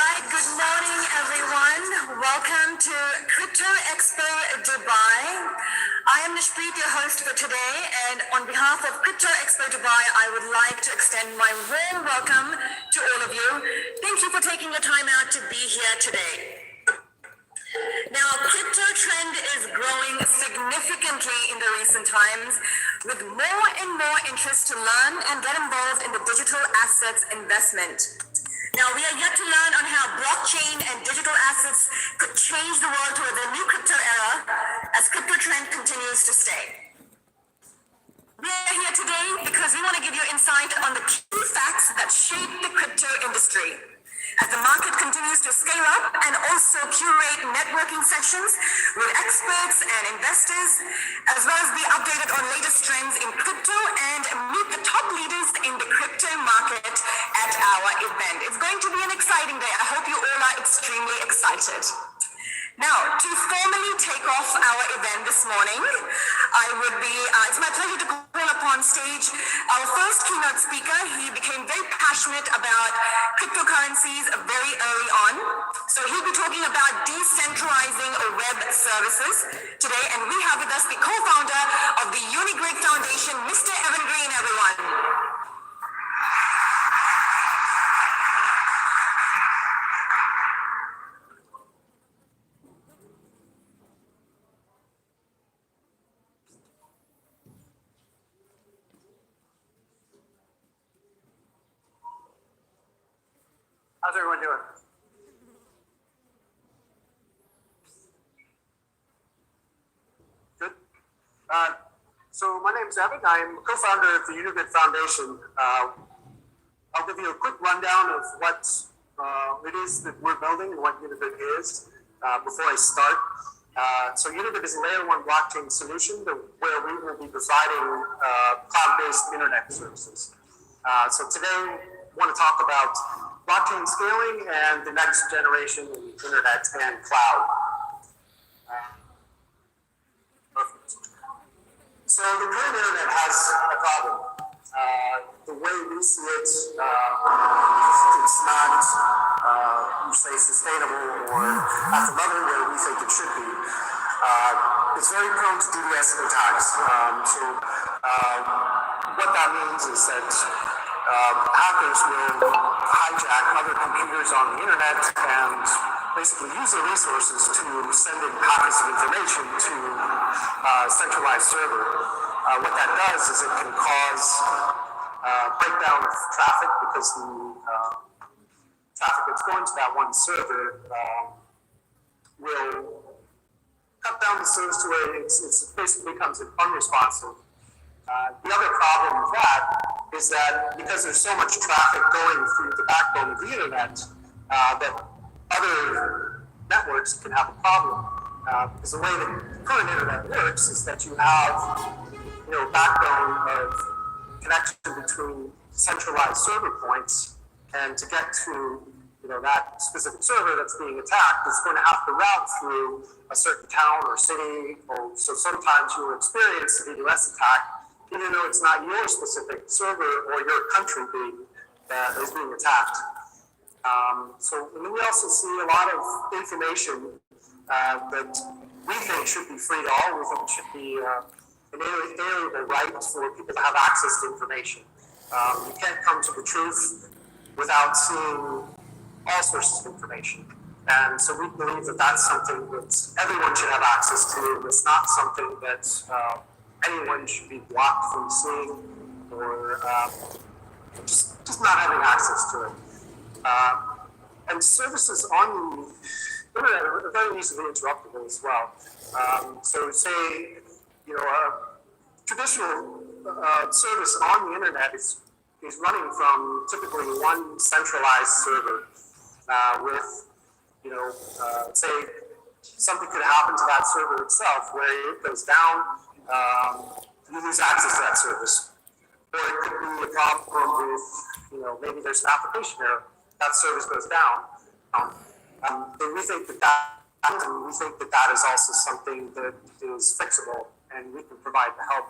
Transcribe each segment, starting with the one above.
right, good morning, everyone. Welcome to Crypto Expo Dubai. I am Nishpreet, your host for today, and on behalf of Crypto Expo Dubai, I would like to extend my warm welcome to all of you. Thank you for taking the time out to be here today. Now, crypto trend is growing significantly in the recent times, with more and more interest to learn and get involved in the digital assets investment. Now, we are yet to learn on how blockchain and digital assets could change the world toward the new crypto era as crypto trend continues to stay. We are here today because we want to give you insight on the key facts that shape the crypto industry. As the market continues to scale up and also curate networking sessions with experts and investors, as well as be updated on latest trends in crypto and meet the top leaders in the crypto market at our event. It's going to be an exciting day. I hope you all are extremely excited. Now, to formally take off our event this morning, it's my pleasure to call upon stage our first keynote speaker. He became very passionate about cryptocurrencies very early on. So he'll be talking about decentralizing web services today. And we have with us the co-founder of the Unigrid Foundation, Mr. Evan Green, everyone. How's everyone doing? Good. So my name is Evan. I'm co-founder of the Unigrid Foundation. I'll give you a quick rundown of what it is that we're building and what Unigrid is before I start. So Unigrid is a layer 1 blockchain solution where we will be providing cloud-based internet services. So today I want to talk about blockchain scaling and the next generation of internet and cloud. So the current internet has a problem. The way we see it, it's not, you say, sustainable or at the level where we think it should be. It's very prone to DDoS attacks. What that means is that hackers will hijack other computers on the internet and basically use their resources to send in packets of information to a centralized server. What that does is it can cause breakdown of traffic because the traffic that's going to that one server will cut down the service to where it basically becomes unresponsive. The other problem with that is that because there's so much traffic going through the backbone of the internet, that other networks can have a problem. Because the way the current internet works is that you have, a backbone of connection between centralized server points, and to get to, that specific server that's being attacked, it's going to have to route through a certain town or city, or so sometimes you will experience a DDoS attack even though it's not your specific server or your country that is being attacked. And then we also see a lot of information that we think should be free to all. We think it should be an inalienable right for people to have access to information. You can't come to the truth without seeing all sources of information. And so we believe that that's something that everyone should have access to. It's not something that anyone should be blocked from seeing or just not having access to it. And services on the internet are very easily interruptible as well. So say, a traditional service on the internet is running from typically one centralized server with, say something could happen to that server itself where it goes down, you lose access to that service. Or it could be a problem with, maybe there's an application error, that service goes down. But we think that is also something that is fixable, and we can provide the help.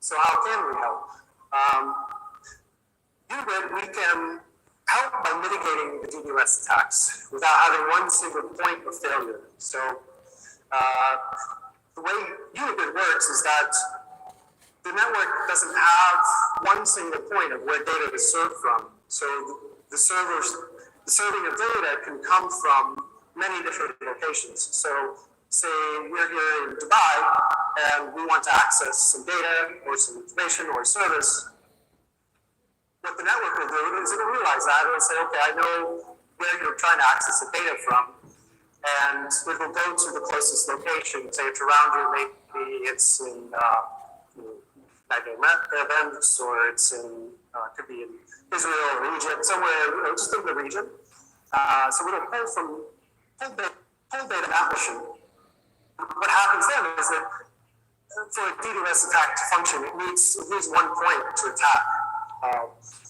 So how can we help? We can help by mitigating the DDoS attacks without having one single point of failure. So the way Unibid works is that the network doesn't have one single point of where data is served from. So the serving of data can come from many different locations. So say we're here in Dubai and we want to access some data or some information or a service. What the network will do is it'll realize that. It'll say, okay, I know where you're trying to access the data from. And it will go to the closest location. Say it's around you, maybe it's in events, or it's in, could be in Israel or Egypt, somewhere, just in the region. So it'll pull data that mission. What happens then is that for a DDoS attack to function, it needs one point to attack.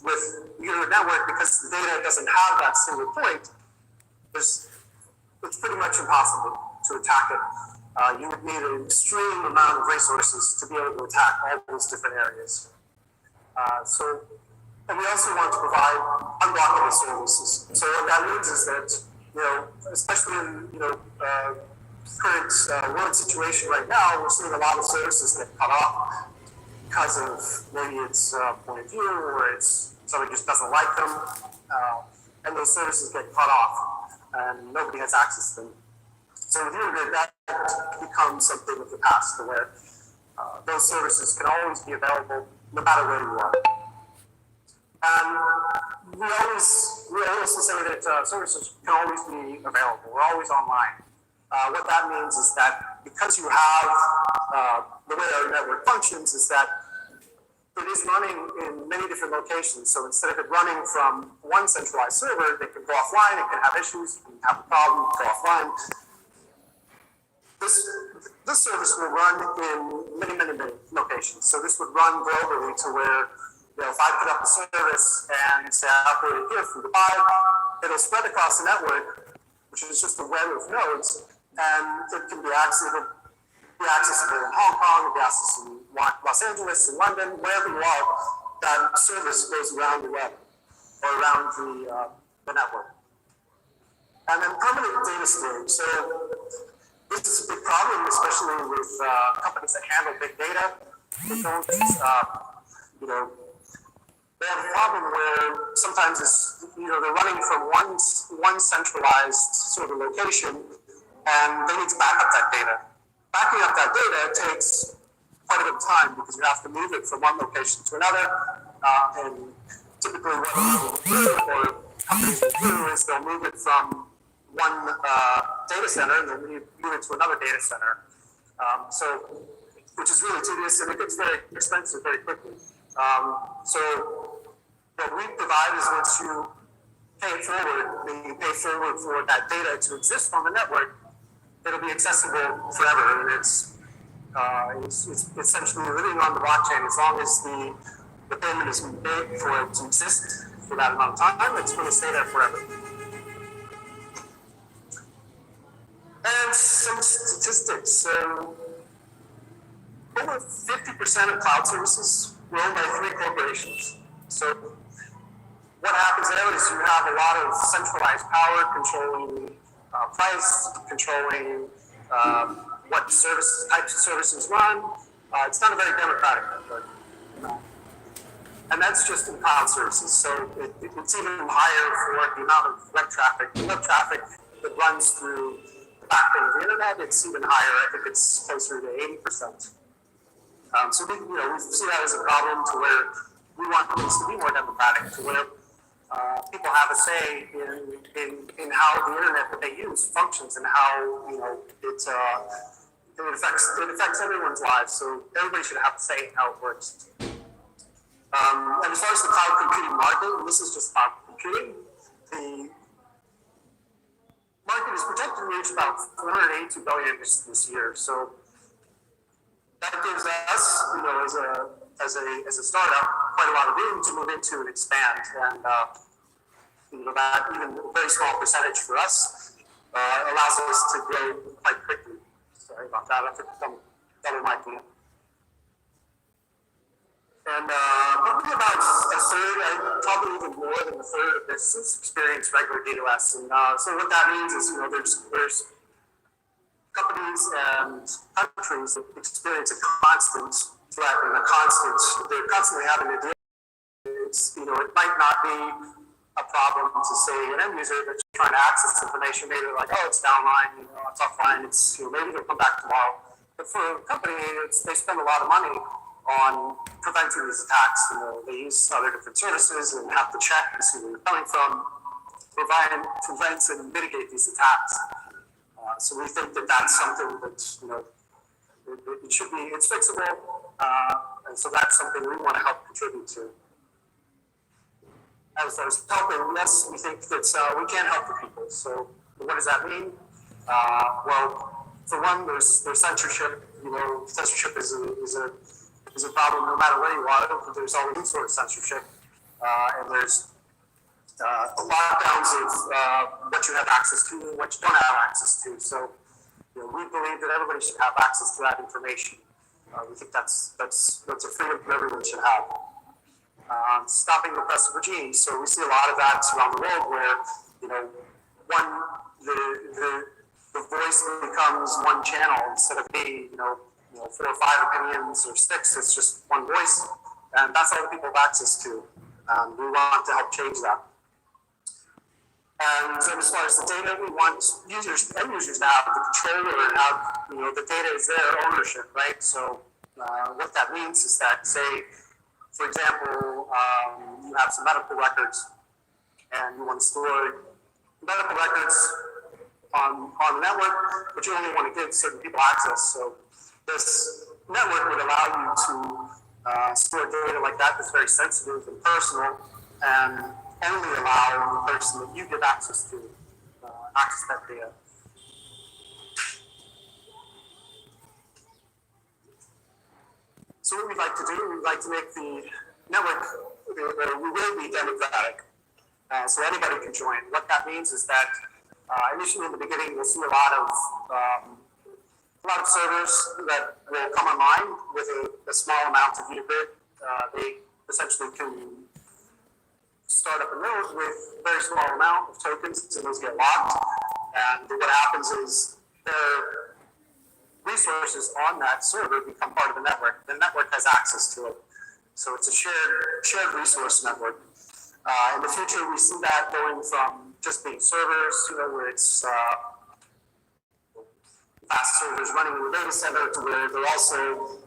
With your network, because the data doesn't have that single point, it's pretty much impossible to attack it. You would need an extreme amount of resources to be able to attack all those different areas. And we also want to provide unblockable services. So what that means is that, especially in, current world situation right now, we're seeing a lot of services get cut off because of maybe it's point of view, or it's somebody just doesn't like them, and those services get cut off, and nobody has access to them. So with Unibid, that becomes something of the past, where those services can always be available no matter where you are. And we also say that services can always be available. We're always online. What that means is that because you have the way our network functions is that it is running in many different locations. So instead of it running from one centralized server, they can go offline, it can have issues, it can have a problem, go offline. This service will run in many locations. So this would run globally to where, if I put up a service and say I operate here from Dubai, it'll spread across the network, which is just a web of nodes, and it can be accessible in Hong Kong, it can be accessible in Los Angeles, in London, wherever you are. That service goes around the web or around the network. And then permanent data storage. So this is a big problem, especially with companies that handle big data. They don't, they have a problem where sometimes it's, they're running from one centralized sort of location, and they need to back up that data. Backing up that data takes quite a bit of time because you have to move it from one location to another. And typically what people do, or companies will do, is they'll move it from one data center and then move it to another data center. Which is really tedious, and it gets very expensive very quickly. So what we provide is once you pay it forward, then you pay forward for that data to exist on the network, it'll be accessible forever. And it's essentially living on the blockchain. As long as the payment is made for it to exist for that amount of time, it's going to stay there forever. And some statistics. So over 50% of cloud services were owned by 3 corporations. So what happens there is you have a lot of centralized power controlling price, controlling what types of services run. It's not a very democratic network. And that's just in cloud services. So it's even higher for the amount of web traffic. The web traffic that runs through the backbone of the internet, it's even higher. I think it's closer to 80%. So we see that as a problem to where we want things to be more democratic, to where people have a say in how the internet that they use functions and how it affects everyone's lives. So everybody should have a say in how it works. And as far as the cloud computing market, and this is just cloud computing, market is projected to reach about 482 billion this year. So that gives us, as a startup, quite a lot of room to move into and expand. And that even a very small percentage for us allows us to grow quite quickly. Sorry about that. I took double mic in. And probably about a third, probably even more than a third of businesses experience regular DDoS. And so what that means is, there's companies and countries that experience a constant threat and they're constantly having to deal with. It might not be a problem to say an end user that's trying to access information. Maybe they're like, oh, it's downline, it's offline, maybe they'll come back tomorrow. But for a company, they spend a lot of money on preventing these attacks. They use other different services and have to check and see where they're coming from, prevent and mitigate these attacks. So we think that that's something that, it should be, it's fixable. And so that's something we want to help contribute to. As far as helping, yes, we think that we can help the people. So what does that mean? Well, for one, there's censorship. Censorship is a problem no matter where you are. There's always some sort of censorship, and there's lockdowns of what you have access to and what you don't have access to. So, we believe that everybody should have access to that information. We think that's a freedom that everyone should have. Stopping repressive regimes. So we see a lot of that around the world where, the voice becomes one channel instead of being, 4 or 5 opinions or 6. It's just one voice, and that's all the people have access to. We want to help change that. And so as far as the data, we want end users to have the control and have, the data is their ownership, right? So what that means is that, say, for example, you have some medical records and you want to store medical records on the network, but you only want to give certain people access. So this network would allow you to store data like that that's very sensitive and personal, and only allow the person that you give access to access that data. So what we'd like to do, we'd like to make the network, we will be democratic, so anybody can join. What that means is that initially in the beginning, we'll see a lot of servers that will come online with a small amount of gigabit. They essentially can start up a node with a very small amount of tokens, and those get locked. And what happens is their resources on that server become part of the network. The network has access to it. So it's a shared resource network. In the future, we see that going from just being servers, where it's fast servers running in the data center, to where they're also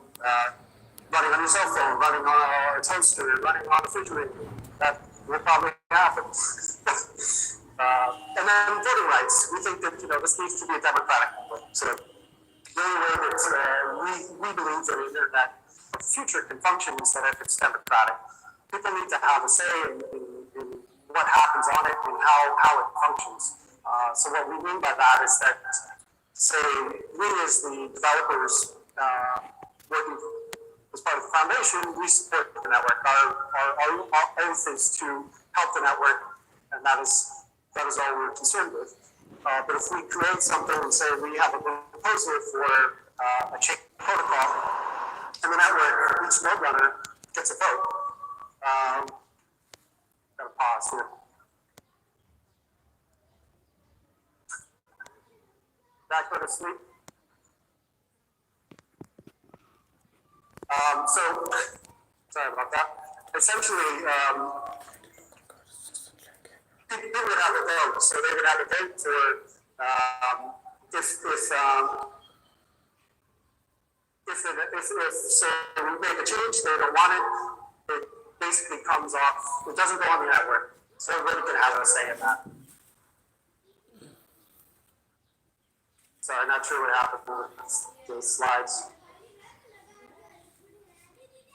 running on your cell phone, running on a toaster, running on a refrigerator. That will probably happen. And then voting rights. We think that this needs to be a democratic network. So the only way that we believe that the internet of the future can function is that if it's democratic. People need to have a say in what happens on it and how it functions. So what we mean by that is that, say, we as the developers working as part of the foundation, we support the network. Our oath is to help the network, and that is all we're concerned with. But if we create something and say we have a proposal for a chain protocol, and the network, each node runner gets a vote. Gotta pause here. Back go to sleep. Sorry about that. Essentially, people would have a vote. So they would have a vote for if so we make a change, they don't want it, it basically comes off, it doesn't go on the network. So everybody can have a say in that. Sorry, I'm not sure what happened with those slides.